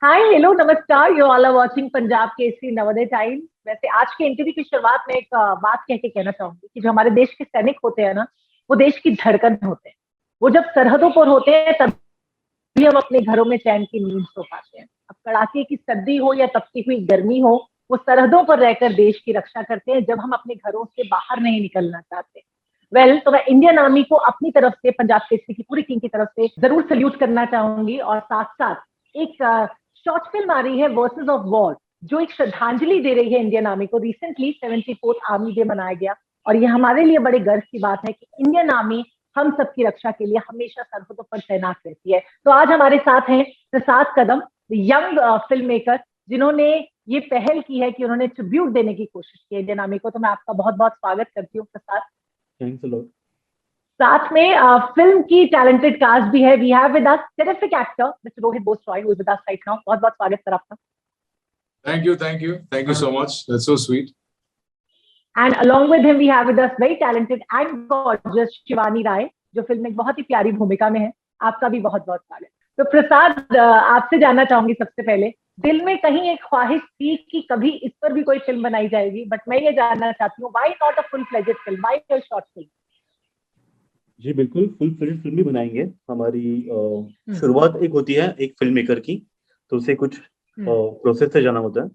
हाय hello नमस्कार, you all are watching Punjab Kesari Navodaya Times. वैसे आज के इंटरव्यू की शुरुआत में एक बात कह के कहना चाहूंगी कि जो हमारे देश के सैनिक होते हैं ना, वो देश की धड़कन होते हैं। वो जब सरहदों पर होते हैं तभी हम अपने घरों में चैन की नींद सो पाते हैं। अब कड़ाके की सर्दी हो या तपती हुई गर्मी हो, वो सरहदों पर रहकर देश की रक्षा करते हैं जब हम अपने घरों से बाहर नहीं निकलना चाहते। तो मैं इंडियन आर्मी को अपनी तरफ से, पंजाब केसरी की पूरी टीम की तरफ से जरूर सल्यूट करना चाहूंगी। और साथ साथ एक शॉर्ट फिल्म आ रही है वर्सेस ऑफ वॉर, जो एक श्रद्धांजलि दे रही है इंडियन आर्मी को। रिसेंटली 74th आर्मी डे मनाया गया और ये हमारे लिए बड़े गर्व की बात है कि इंडियन आर्मी हम सबकी रक्षा के लिए हमेशा सरहदों पर तैनात रहती है। तो आज हमारे साथ हैं प्रसाद कदम, यंग फिल्म मेकर, जिन्होंने ये पहल की है कि उन्होंने ट्रिब्यूट देने की कोशिश की है इंडियन आर्मी को। तो मैं आपका बहुत बहुत स्वागत करती हूँ प्रसाद। Thanks a lot. साथ में फिल्म की टैलेंटेड कास्ट भी है। We have with us terrific actor mister Rohit Bose Roy, who is with us right now. बहुत बहुत स्वागत सर आपका। Thank you so much. That's so sweet. And along with him we have with us very talented and gorgeous Shivani राय, जो film में एक बहुत ही प्यारी भूमिका में है। आपका भी बहुत बहुत स्वागत। तो प्रसाद, आपसे जानना चाहूंगी सबसे पहले, दिल में कहीं एक ख्वाहिश थी कि कभी इस पर भी कोई फिल्म बनाई जाएगी, बट मैं ये जानना चाहती हूँ, why not a full fledged film, why a short film? जी बिल्कुल, फुल फ्लेजेड फिल्म भी बनाएंगे। हमारी शुरुआत एक होती है एक फिल्म मेकर की, तो उसे कुछ प्रोसेस से जाना होता है,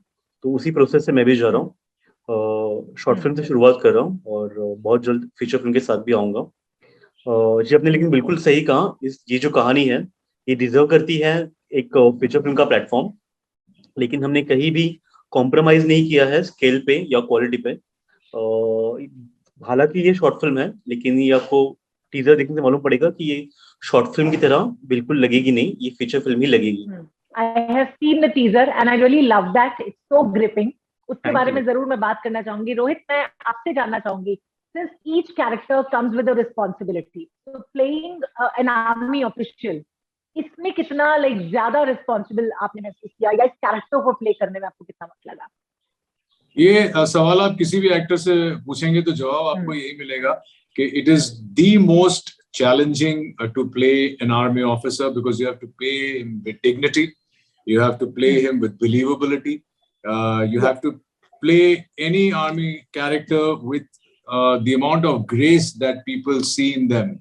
तो उसी प्रोसेस से मैं भी जा रहा हूँ। शॉर्ट फिल्म से शुरुआत कर रहा हूँ और बहुत जल्द फीचर फिल्म के साथ भी आऊँगा। जी आपने लेकिन बिल्कुल सही कहा, ये जो कहानी है ये डिजर्व करती है एक फीचर फिल्म का प्लेटफॉर्म, लेकिन हमने कहीं भी कॉम्प्रोमाइज नहीं किया है स्केल पे या क्वालिटी पे। हालांकि ये शॉर्ट फिल्म है, लेकिन ये आपको टीजर देखने से मालूम पड़ेगा कि ये शॉर्ट फिल्म की तरह बिल्कुल लगेगी नहीं, ये फीचर फिल्म ही लगेगी। I have seen the teaser and I really love that, it's so gripping. उसके बारे में जरूर मैं बात करना चाहूंगी। रोहित, मैं आपसे जानना चाहूंगी, since each character comes with a responsibility, so playing an army official, इसमें कितना ज्यादा रिस्पॉन्सिबल आपने महसूस किया, या इस कैरेक्टर को प्ले करने में आपको कितना वक्त लगा? ये सवाल आप किसी भी एक्टर से पूछेंगे तो जवाब आपको यही मिलेगा कि it is the most challenging to play an army officer, because you have to play him with dignity, you have to play him with believability, you have to play any army character with the amount of grace that people see in them.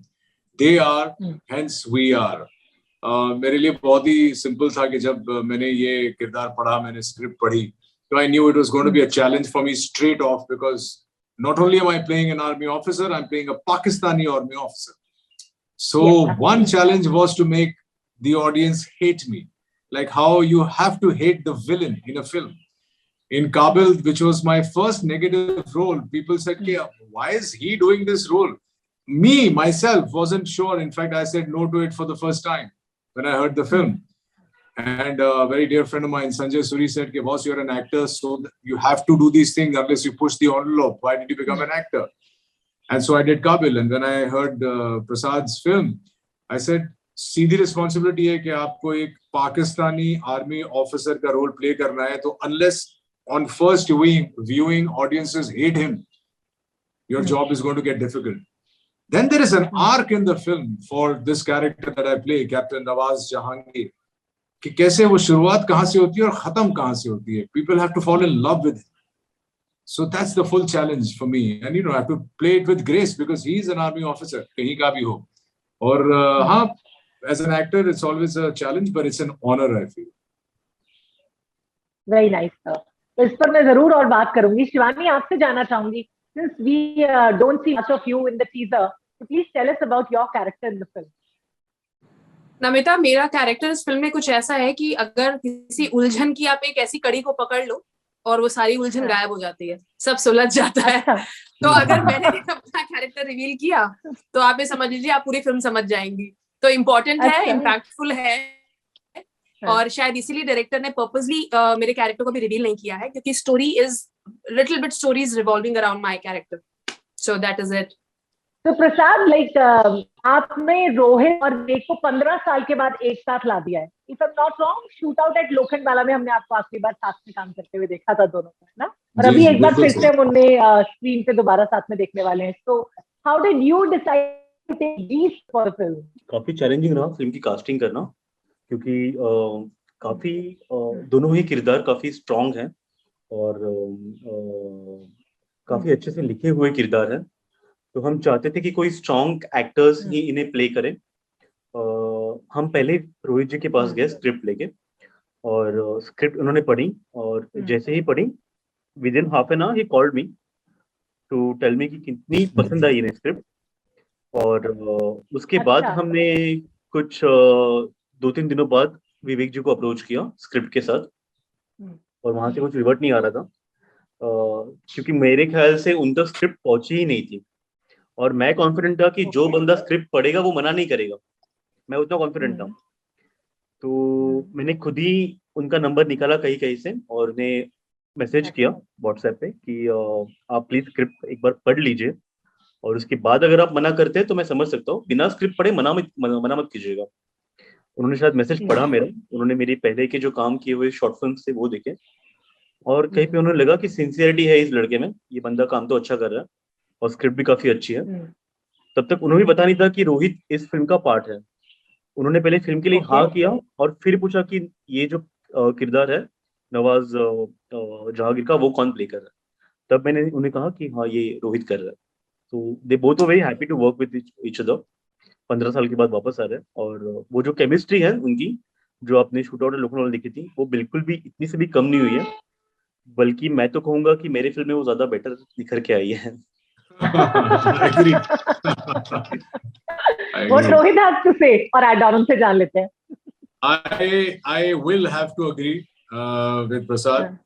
They are, hence we are. मेरे लिए बहुत ही simple था कि जब मैंने ये किरदार पढ़ा, मैंने स्क्रिप्ट पढ़ी, so I knew it was going to be a challenge for me straight off, because not only am I playing an army officer, I'm playing a Pakistani army officer. So one challenge was to make the audience hate me, like how you have to hate the villain in a film. In Kabul, which was my first negative role, people said, why is he doing this role? Me, myself, wasn't sure. In fact, I said no to it for the first time when I heard the film. And a very dear friend of mine, Sanjay Suri, said, boss, you're an actor, so you have to do these things unless you push the envelope. Why did you become an actor? And so I did Kabul. And when I heard Prasad's film, I said, Sidhi responsibility है कि आपको एक Pakistani army officer का role play करना है, तो unless on first viewing audiences hate him, your job is going to get difficult. Then there is an arc in the film for this character that I play, Captain Nawaz Jahangir, कि कैसे वो शुरुआत कहाँ से होती है और खत्म कहाँ से होती है. People have to fall in love with him. So that's the full challenge for me, and I have to play it with grace because he is an army officer, कहीं का भी हो. और हाँ, as an actor, it's always a challenge, but it's an honor, I feel. Very nice, sir. तो इस पर मैं जरूर और बात करूंगी। शिवानी, आपसे जानना चाहूंगी, since we don't see much of you in the teaser, so please tell us about your character in the film. Namita, मेरा कैरेक्टर इस फिल्म में कुछ ऐसा है कि अगर किसी उलझन की आप एक ऐसी कड़ी को पकड़ लो और वो सारी उलझन गायब हो जाती है, सब सुलझ जाता है। तो अगर मैंने अपना कैरेक्टर रिवील किया तो आप ये समझ लीजिए, आप पूरी फिल्म समझ जाएंगी। तो इम्पोर्टेंट है, इम्पैक्टफुल है, और शायद इसीलिए डायरेक्टर ने पर्पसली मेरे कैरेक्टर को भी रिवील नहीं किया है, क्योंकि story is little bit stories revolving around my character, so that is it. तो प्रसाद, आपने रोहित और वेग को 15 साल के बाद एक साथ ला दिया है। If I am not wrong, shoot out at Lokhandwala में हमने आपको आखिरी बार साथ में काम करते हुए देखा था दोनों को, है ना? और अभी एक बार फिर से हम उन्हें स्क्रीन पे दोबारा साथ में देखने वाले हैं। So how did you decide to take these for the film? काफी चैलेंजिंग रहा फिल्म की कास्टिंग करना, क्योंकि काफी दोनों ही किरदार काफी स्ट्रांग हैं और काफी अच्छे से लिखे हुए किरदार हैं। तो हम चाहते थे कि कोई स्ट्रांग एक्टर्स ही इन्हें प्ले करें। हम पहले रोहित जी के पास गए स्क्रिप्ट लेके, और स्क्रिप्ट उन्होंने पढ़ी, और जैसे ही पढ़ी within half an hour he called me to tell me कि कितनी पसंद आई इन्हें स्क्रिप्ट। और उसके बाद हमने कुछ 2-3 दिनों बाद विवेक जी को अप्रोच किया स्क्रिप्ट के साथ, और वहां से कुछ रिवर्ट नहीं आ रहा था, क्योंकि मेरे ख्याल से उन तक स्क्रिप्ट पहुंची ही नहीं थी। और मैं कॉन्फिडेंट था कि जो बंदा स्क्रिप्ट पढ़ेगा वो मना नहीं करेगा, मैं उतना कॉन्फिडेंट था। तो मैंने खुद ही उनका नंबर निकाला कहीं कहीं से और उन्हें मैसेज किया व्हाट्सएप पे कि आप प्लीज स्क्रिप्ट एक बार पढ़ लीजिए, और उसके बाद अगर आप मना करते हैं तो मैं समझ सकता हूँ, बिना स्क्रिप्ट पढ़े मना मत कीजिएगा। उन्होंने शायद मैसेज पढ़ा मेरा, उन्होंने मेरी पहले के जो काम किए हुए शॉर्ट फिल्म से वो देखे, और कहीं पे उन्होंने लगा कि सिंसियरिटी है इस लड़के में, ये बंदा काम तो अच्छा कर रहा है और स्क्रिप्ट भी काफी अच्छी है। तब तक उन्हें भी पता नहीं था कि रोहित इस फिल्म का पार्ट है। उन्होंने पहले फिल्म के लिए हाँ किया और फिर पूछा कि ये जो किरदार है नवाज जहांगीर का, वो कौन प्ले कर रहा है। तब मैंने उन्हें कहा कि हाँ ये रोहित कर रहा है। तो they both were very happy to work with each other. 15 साल के बाद वापस आ रहे हैं, और वो जो केमिस्ट्री है उनकी, जो आपने शूट आउट लोखंडवाला देखी थी, वो बिल्कुल भी इतनी से भी कम नहीं हुई है, बल्कि मैं तो कहूंगा कि मेरे फिल्म में वो ज्यादा बेटर निखर के आई है। What Rohit has to say और add on से जान लेते हैं। I will have to agree with Prasad.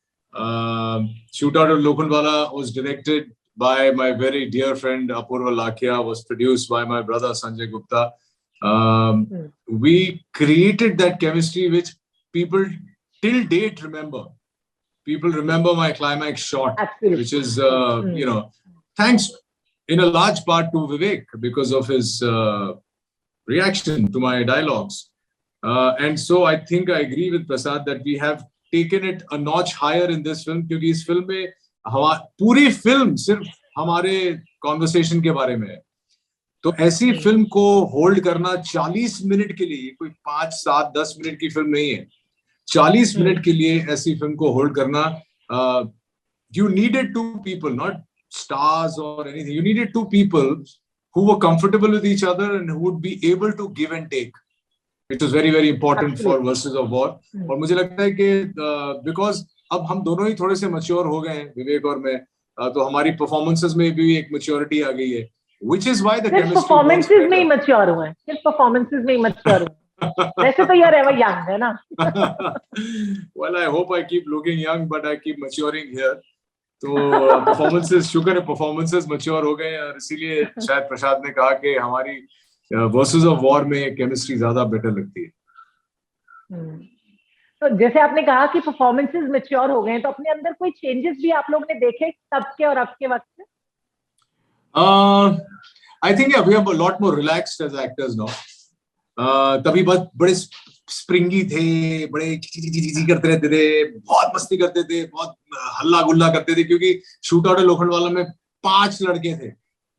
Shootout of Lokhandwala was directed by my very dear friend Apurva Lakhia, was produced by my brother Sanjay Gupta. We created that chemistry which people till date remember. People remember my climax shot, which is, you know, thanks in a large part to Vivek because of his reaction to my dialogues. And so I think I agree with Prasad that we have taken it a notch higher in this film, क्योंकि इस film में पूरी film सिर्फ हमारे conversation के बारे में है। तो ऐसी फिल्म को होल्ड करना 40 मिनट के लिए, कोई 5, 7, 10 मिनट की फिल्म नहीं है, 40 मिनट के लिए ऐसी फिल्म को होल्ड करना, you needed two people, not stars or anything. You needed two people who were comfortable with each other and who would be able to give and take, which was very, very important for Verses of War. और मुझे लगता है कि because अब हम दोनों ही थोड़े से mature हो गए हैं, विवेक और मैं, तो हमारी performances में भी एक maturity आ गई है, which is why the chemistry works better. performances में ही mature हुए हैं, सिर्फ performances में ही mature हुए हैं। वैसे तो यार ever young है ना। Well, I hope I keep looking young, but I keep maturing here. तो performances, शुक्र है performances mature हो गए, और इसीलिए शायद प्रसाद ने कहा कि हमारी Verses of War में chemistry ज़्यादा better लगती है। तो जैसे आपने कहा कि performances mature हो गए, तो अपने अंदर कोई changes भी आप लोगों ने देखे तब के और अब के वक्त में? I think yeah, we are a lot more relaxed as actors now. तभी बहुत बड़े स्प्रिंगी थे, बड़े चीची करते रहते थे, बहुत मस्ती करते थे, बहुत हल्ला गुल्ला करते थे, क्योंकि शूट आउट लोखंडवाला में 5 लड़के थे,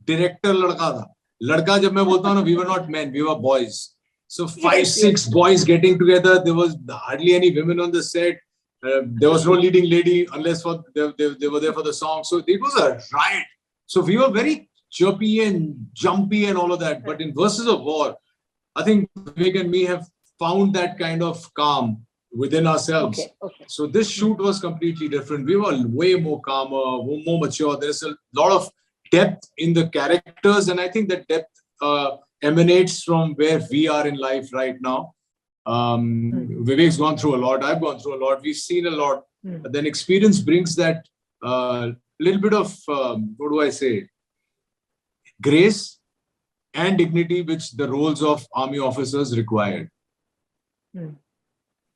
डायरेक्टर लड़का था, लड़का जब मैं बोलता हूँ ना, we were not men, we were boys. So 5-6 boys getting together. There was hardly any women on the set. There was no leading lady unless for they were there for the song. So it was a riot. So we were very chirpy and jumpy and all of that. But in Verses of War, I think Vivek and me have found that kind of calm within ourselves. Okay. So this shoot was completely different. We were way more calmer, more mature. There's a lot of depth in the characters, and I think that depth emanates from where we are in life right now. Vivek's gone through a lot. I've gone through a lot. We've seen a lot. But then experience brings that little bit of, what do I say, grace and dignity which the roles of army officers required.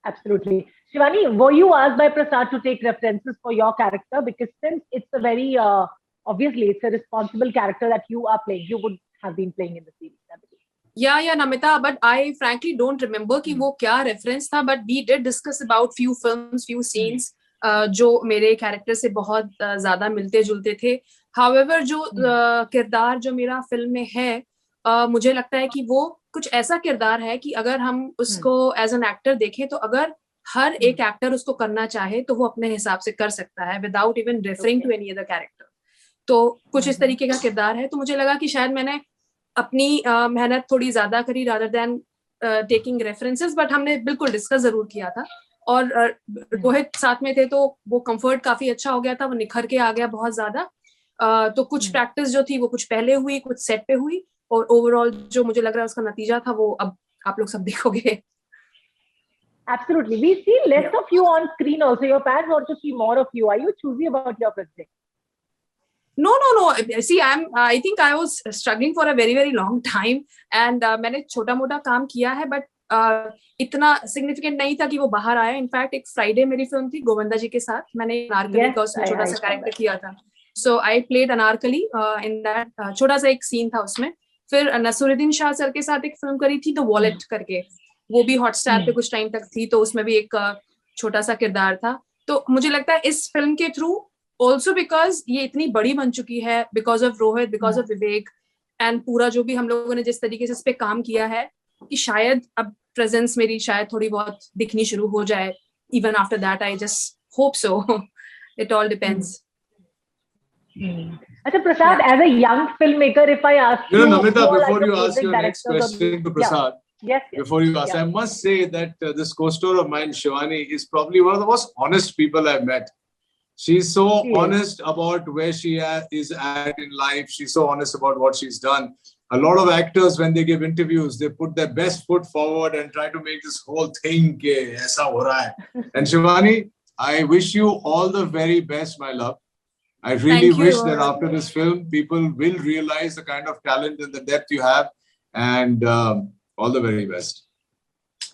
Absolutely. Shivani, were you asked by Prasad to take references for your character? Because since it's a very, obviously, it's a responsible character that you are playing, you would have been playing in the series, I believe. Yeah, Namita, but I frankly don't remember कि वो क्या reference था, but we did discuss about few films, few scenes जो मेरे character से बहुत ज़्यादा मिलते जुलते थे. However, जो किरदार जो मेरा फिल्म में है, मुझे लगता है कि वो कुछ ऐसा किरदार है कि अगर हम उसको as an actor देखें, तो अगर हर एक एक्टर उसको करना चाहे तो वो अपने हिसाब से कर सकता है without even referring to any other character. तो कुछ इस तरीके का किरदार है, तो मुझे लगा कि शायद मैंने अपनी मेहनत थोड़ी ज्यादा करी rather than taking references, but हमने बिल्कुल डिस्कस जरूर किया था। और रोहित साथ में थे तो वो कंफर्ट काफी अच्छा हो गया था, वो निखर के आ गया बहुत ज्यादा। तो कुछ प्रैक्टिस जो थी वो कुछ पहले हुई, कुछ सेट पे हुई, और ओवरऑल जो मुझे लग रहा है उसका नतीजा था वो अब आप लोग सब देखोगे। Absolutely. We see less of you on screen also. Your fans want to see more of you. Are you choosy about your project? No. See, I think I was struggling for a very, very long time, and मैंने छोटा मोटा काम किया है, but इतना significant नहीं था कि वो बाहर आया। इनफैक्ट एक फ्राइडे मेरी फिल्म थी गोविंदा जी के साथ, मैंने अनारकली का उसमें छोटा सा कैरेक्टर किया था। So I played Anarkali in that, छोटा सा एक सीन था उसमें। फिर नसीरुद्दीन शाह सर के साथ एक फिल्म करी थी द वॉलेट करके, वो भी हॉटस्टार पे कुछ टाइम तक थी, तो उसमें भी एक छोटा सा किरदार था। तो मुझे लगता है इस फिल्म के थ्रू ऑल्सो, बिकॉज ये इतनी बड़ी बन चुकी है, because of Rohit, because of Vivek, and पूरा जो भी हम लोगों ने जिस तरीके से इस पे काम किया है, कि शायद अब प्रेजेंस मेरी शायद थोड़ी बहुत दिखनी शुरू हो जाए। Even after that I just hope so, it all depends. अच्छा Prasad, as a young filmmaker, if I ask you, Namita, who are before like the you ask favorite your next directors question to Prasad, Yes. before you ask, I must say that this co-star of mine, Shivani, is probably one of the most honest people I've met. She's so honest about where she is at in life. She's so honest about what she's done. A lot of actors, when they give interviews, they put their best foot forward and try to make this whole thing ke aisa ho raha hai. And Shivani, I wish you all the very best, my love. I really wish that after this film, people will realize the kind of talent and the depth you have, and all the very best.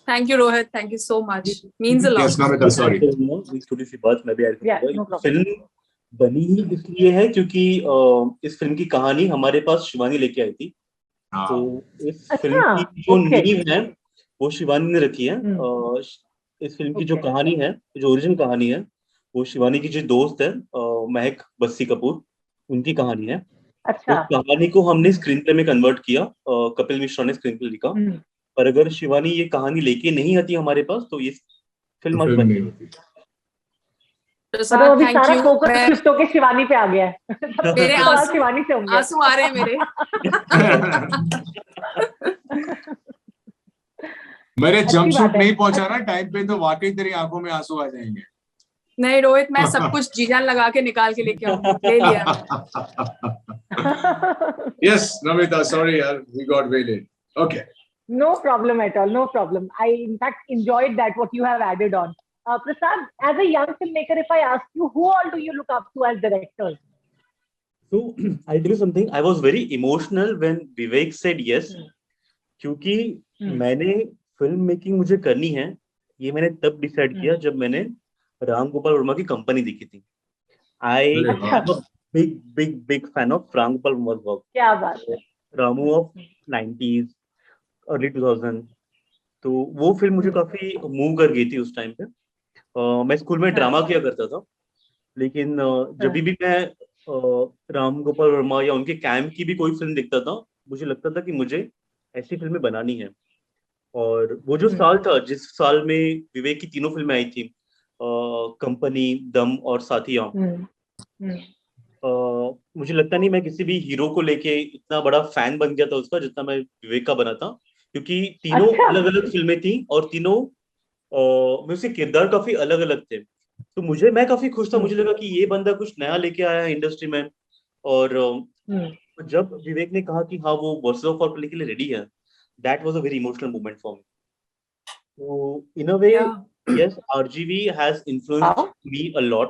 Thank you, Rohit. Thank you so much. Means a lot. Yes, Namita, sorry. थोड़ी सी बात मैं भी add करूंगा। Film बनी ही इसलिए है क्योंकि इस फिल्म की कहानी हमारे पास शिवानी लेके आई थी। तो इस फिल्म की जो नींव है वो शिवानी ने रखी है। इस फिल्म की जो कहानी है, जो ओरिजिनल कहानी है, वो शिवानी की जो दोस्त है महक बस्सी कपूर, उनकी कहानी है। तो कहानी को हमने स्क्रीन प्ले में कन्वर्ट किया, कपिल मिश्रा ने स्क्रीन प्ले लिखा। पर अगर शिवानी ये कहानी लेके नहीं आती हमारे पास तो ये फिल्म आज बन नहीं होती। तो अभी सारा फोकस शिफ्ट होके शिवानी पे आ गया है। मेरे शिवानी से होंगे, आंसू आ रहे हैं मेरे। मेरे जंप सूट नहीं पहुंचा ना टाइम पे, तो वाकई तेरी आंखों में आंसू आ जाएंगे। नहीं रोहित, मैं सब कुछ जीजान लगा के निकाल के लेके आऊंगी, ले लिया। Yes, Namita, sorry yaar, we got way late. Okay. No problem at all, no problem. I in fact enjoyed that what you have added on. Prasad, as a young filmmaker, if I ask you, who all do you look up to as directors? So I'll tell you something. I was very emotional when Vivek said yes, क्योंकि मैंने film making मुझे करनी है, ये मैंने तब decide किया जब मैंने राम गोपाल वर्मा की कंपनी देखी थी। I am a big fan of Ram Gopal वर्मा's work. क्या बात है। Ramu of 90s, early 2000। तो वो फिल्म मुझे काफी मूव कर गई थी उस टाइम पे। मैं स्कूल में ड्रामा किया करता था, लेकिन जब भी मैं राम गोपाल वर्मा या उनके कैंप की भी कोई फिल्म देखता था, मुझे लगता था कि मुझे ऐसी फिल्में बनानी है। और वो जो साल था जिस साल में विवेक की तीनों फिल्में आई थी, कंपनी, दम और साथिया, मुझे लगता नहीं मैं किसी भी हीरो को लेके इतना बड़ा फैन बन गया था उसका जितना मैं विवेक का बना था, क्योंकि तीनों अलग अलग फिल्में थी और तीनों में उसके किरदार काफी अलग अलग थे। तो मैं काफी खुश था, मुझे लगा कि ये बंदा कुछ नया लेके आया है इंडस्ट्री में। और जब विवेक ने कहा कि हाँ वो वर्सेस ऑफ प्ले के लिए रेडी है, that was a very emotional moment for me. तो इन अ वे yes, RGV has influenced me a lot,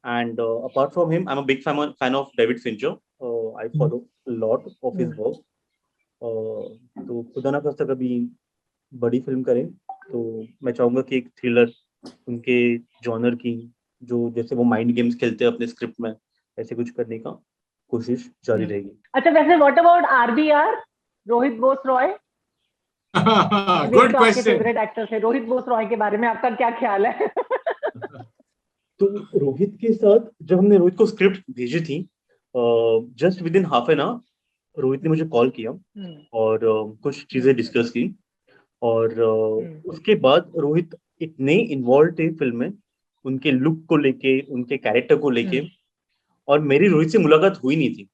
and apart from him, I'm a big fan of David Fincher. I follow a lot of his work. तो खुदा ना खास्ता कभी बड़ी film करें तो मैं चाहूंगा कि एक थ्रिलर उनके जॉनर की, जो जैसे वो माइंड गेम्स खेलते हैं अपने स्क्रिप्ट में, ऐसे कुछ करने का कोशिश जारी रहेगी। अच्छा, वैसे what about RBR, Rohit Bose Roy? Good question. Favourite actor है रोहित बोस रॉय के बारे में आपका क्या ख्याल है? तो रोहित के साथ जब हमने रोहित को स्क्रिप्ट भेजी थी, just with in half an our Rohit ने मुझे कॉल किया और कुछ चीजें डिस्कस की। और उसके बाद रोहित इतने इन्वॉल्व थे फिल्म में, उनके लुक को लेके, उनके कैरेक्टर को लेके, और मेरी रोहित से मुलाकात हुई नहीं थी।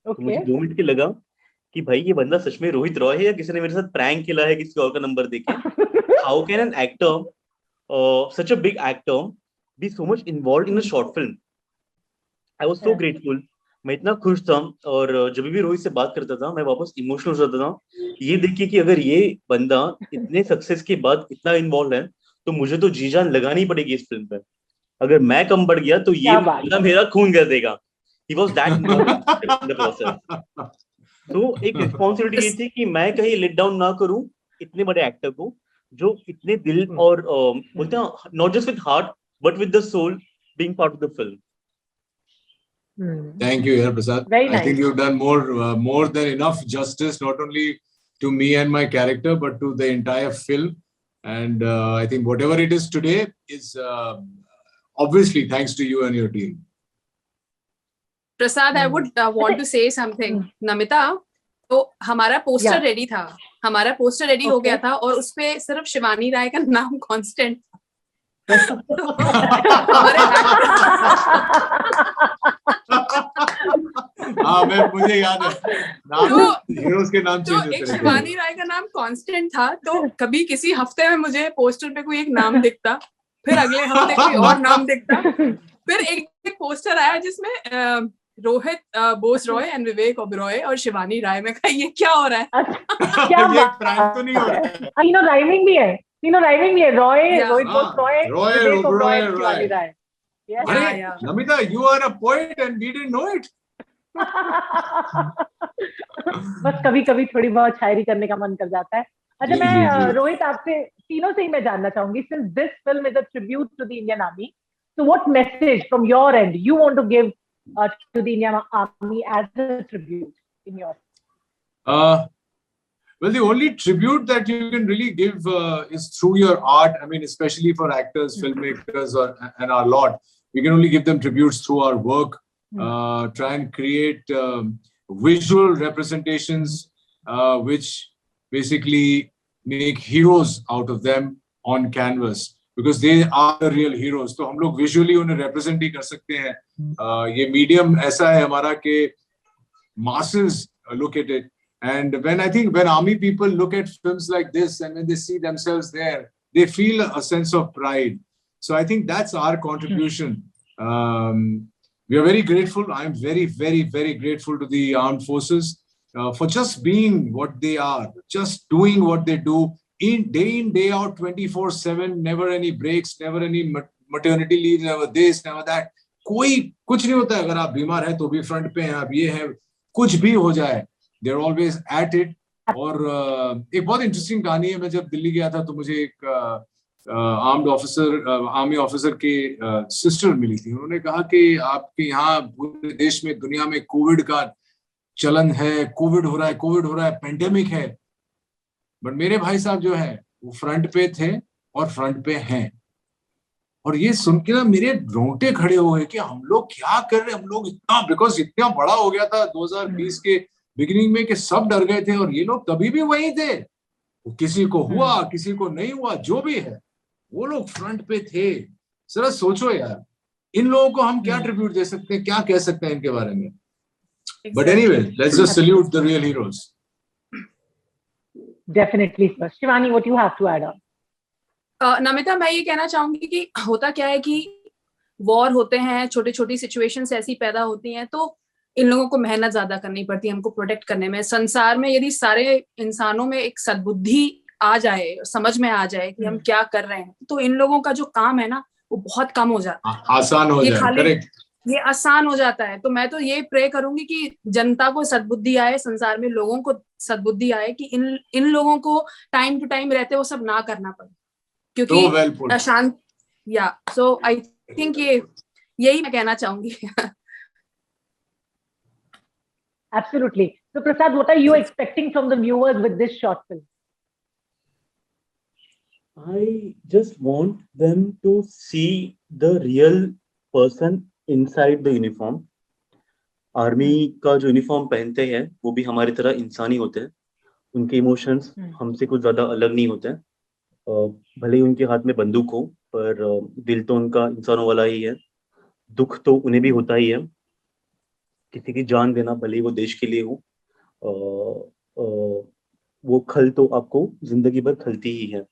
तो मुझे 2 मिनट के लगा कि भाई ये बंदा सच में रोहित रॉय है या किसी ने मेरे साथ प्रैंक किया है किसी और का नंबर देके। How can an actor, such a big actor, be so much involved in a short film? I was so grateful. मैं इतना खुश था, और जब भी रोहित से बात करता था मैं वापस इमोशनल हो जाता था ये देखिए कि अगर ये बंदा इतने सक्सेस के बाद इतना इन्वॉल्व है तो मुझे तो जी जान लगानी पड़ेगी इस फिल्म पे। अगर मैं कम बढ़ गया तो ये बंदा मेरा खून कर देगा। He was that involved in the process. तो एक रिस्पॉन्सिबिलिटी ये थी कि मैं कहीं लेट डाउन ना करूं इतने बड़े एक्टर को, जो इतने दिल और बोलते हैं not just with heart but with the soul being part of the film. Thank you, Yaar Prasad. Very I nice. think you've done more than enough justice, not only to me and my character, but to the entire film. And I think whatever it is today is obviously thanks to you and your team. Prasad, I would want to say something. Namita, तो हमारा poster ready था, हमारा poster ready हो गया था, और उसपे सिर्फ शिवानी राय का नाम कांस्टेंट था। मुझे याद है हीरोज के नाम चेंज होते हैं। शिवानी राय का नाम कांस्टेंट था, तो कभी किसी हफ्ते में मुझे पोस्टर पे कोई एक नाम दिखता, फिर अगले हफ्ते कोई और नाम दिखता, फिर एक पोस्टर आया जिसमें रोहित बोस रॉय एंड विवेक ओबरॉय और शिवानी राय। में कहा ये क्या हो रहा है? क्या ये प्रैंक तो नहीं हो रहा है? तीनों राइमिंग भी है, रॉय, रोहित बोस रॉय, विवेक ओबरॉय, शिवानी राय। अरे Namita, you are a poet and we didn't know it. बस कभी कभी थोड़ी बहुत शायरी करने का मन कर जाता है। अच्छा, मैं रोहित आपसे तीनों से ही मैं जानना चाहूंगी, since this film is a tribute to the Indian Army, so what message from your end you want to give to the Indian Army as a tribute in your? Well, the only tribute that you can really give is through your art. I mean, especially for actors, filmmakers, and our lot, we can only give them tributes through our work. Try and create visual representations which basically make heroes out of them on canvas, because they are the real heroes. तो हम लोग visually उन्हें represent ही कर सकते हैं. ये medium ऐसा है हमारा कि masses look at it. And when army people look at films like this and when they see themselves there, they feel a sense of pride. So I think that's our contribution. We are very grateful. I'm very, very, very grateful to the armed forces for just being what they are, just doing what they do in, day out, 24/7, never any breaks, never any maternity leave, never this, never that. कोई कुछ नहीं होता है। अगर आप बीमार हैं तो भी फ्रंट पे हैं, आप ये हैं, कुछ भी हो जाए, they're always at it. और एक बहुत इंटरेस्टिंग कहानी है। मैं जब दिल्ली गया था तो मुझे एक आर्मी ऑफिसर के सिस्टर मिली थी। उन्होंने कहा कि आपके यहाँ पूरे देश में, दुनिया में कोविड का चलन है, कोविड हो रहा है, पेंडेमिक है, बट मेरे भाई साहब जो है वो फ्रंट पे थे और फ्रंट पे हैं। और ये सुन के ना मेरे रोंगटे खड़े हो गए कि हम लोग क्या कर रहे हैं, हम लोग इतना, बिकॉज इतना बड़ा हो गया था 2020 के बिगिनिंग में कि सब डर गए थे, और ये लोग तभी भी वही थे। किसी को हुआ, किसी को नहीं हुआ, जो भी है, वो लोग फ्रंट पे थे। जरा सोचो यार, इन लोगों को हम क्या ट्रिब्यूट दे सकते हैं, क्या कह सकते हैं इनके बारे में। But anyway, let's just salute the real heroes. Definitely sir. Shivani, what you have to add on? Namita, मैं ये कहना चाहूंगी कि होता क्या है कि वॉर होते हैं, छोटी छोटी सिचुएशंस ऐसी पैदा होती हैं, तो इन लोगों को मेहनत ज्यादा करनी पड़ती है हमको प्रोटेक्ट करने में। संसार में यदि सारे इंसानों में एक सद्बुद्धि आ जाए, समझ में आ जाए कि हम क्या कर रहे हैं, तो इन लोगों का जो काम है ना वो बहुत कम हो जाता है, आसान हो जाए। करेक्ट, ये आसान हो जाता है। तो मैं तो ये प्रे करूंगी कि जनता को सद्बुद्धि आए, संसार में लोगों को सद्बुद्धि आए कि इन लोगों को टाइम टू टाइम रहते वो सब ना करना पड़े, क्योंकि अशांत सो आई थिंक यही मैं कहना चाहूंगी। Absolutely. So Prasad, what are you expecting from the viewers with this short film? I just want them to see the real person inside the uniform. Army का जो यूनिफॉर्म पहनते हैं वो भी हमारी तरह इंसानी होते हैं, उनके इमोशंस हमसे कुछ ज्यादा अलग नहीं होते हैं। भले ही उनके हाथ में बंदूक हो, पर दिल तो उनका इंसानों वाला ही है। दुख तो उन्हें भी होता ही है, किसी की जान देना, भले ही वो देश के लिए हो। वो खल तो आपको जिंदगी भर खलती ही है।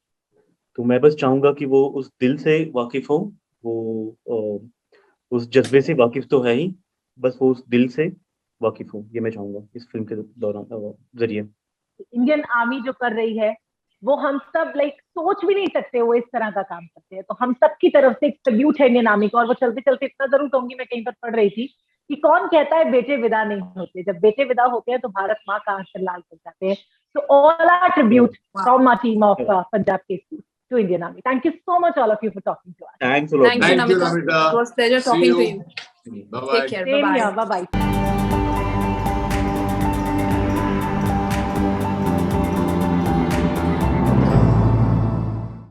तो मैं बस चाहूंगा कि वो उस दिल से वाकिफ हो, वो उस जज्बे से वाकिफ तो है ही, बस वो उस दिल से वाकिफ हो, ये मैं चाहूंगा इस फिल्म के दौरान जरिए। इंडियन आर्मी जो कर रही है वो हम सब लाइक सोच भी नहीं सकते वो इस तरह का काम करते हैं, तो हम सब की तरफ से एक सल्यूट है इंडियन आर्मी को। और वो चलते चलते इतना जरूर कहूंगी, मैं कहीं पर पढ़ रही थी कि कौन कहता है बेटे विदा नहीं होते, जब बेटे विदा होते हैं तो भारत माँ का आंचल लाल कर जाते हैं। So all our tribute from our team of Punjab Kesi to Indian Army. Thank you so much, all of you, for talking to us. Thanks a lot. Thank you, Namita. It was a pleasure talking to you. Bye bye. Take care. Same Bye-bye. here. Bye bye.